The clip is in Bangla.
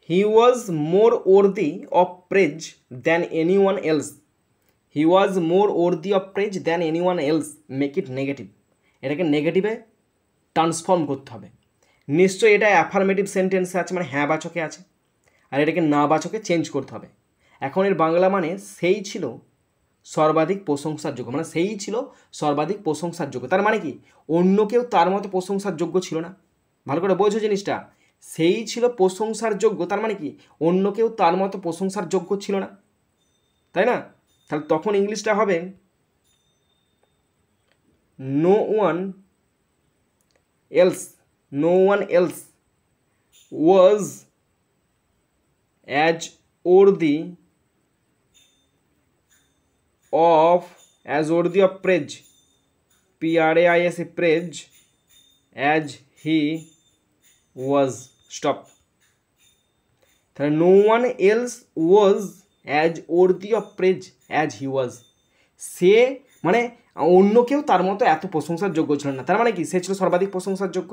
He was more worthy of praise than anyone else. He was more worthy of praise than anyone else, make it negative. এটাকে নেগেটিভে ট্রান্সফর্ম করতে হবে। নিশ্চয়ই এটা অ্যাফার্মেটিভ সেন্টেন্সে আছে, মানে হ্যাঁ বাচকে আছে, আর এটাকে না বাচকে চেঞ্জ করতে হবে। এখন এর বাংলা মানে সেই ছিল সর্বাধিক প্রশংসার যোগ্য, মানে সেই ছিল সর্বাধিক প্রশংসার যোগ্য। তার মানে কি অন্য কেউ তার মতো প্রশংসার যোগ্য ছিল না। ভালো করে বোঝো জিনিসটা, সেই ছিল প্রশংসার যোগ্য, তার মানে কি অন্য কেউ তার মতো প্রশংসার যোগ্য ছিল না, তাই না? তাহলে তখন ইংলিশটা হবে no one else, no one else was as worthy of, as worthy of praise, PRAIS praise, as he was. Stop. তাহলে no one else was as worthy of praise as he was. সে মানে অন্য কেউ তার মতো এত প্রশংসার যোগ্য ছিল না, তার মানে কি সে ছিল সর্বাধিক প্রশংসার যোগ্য।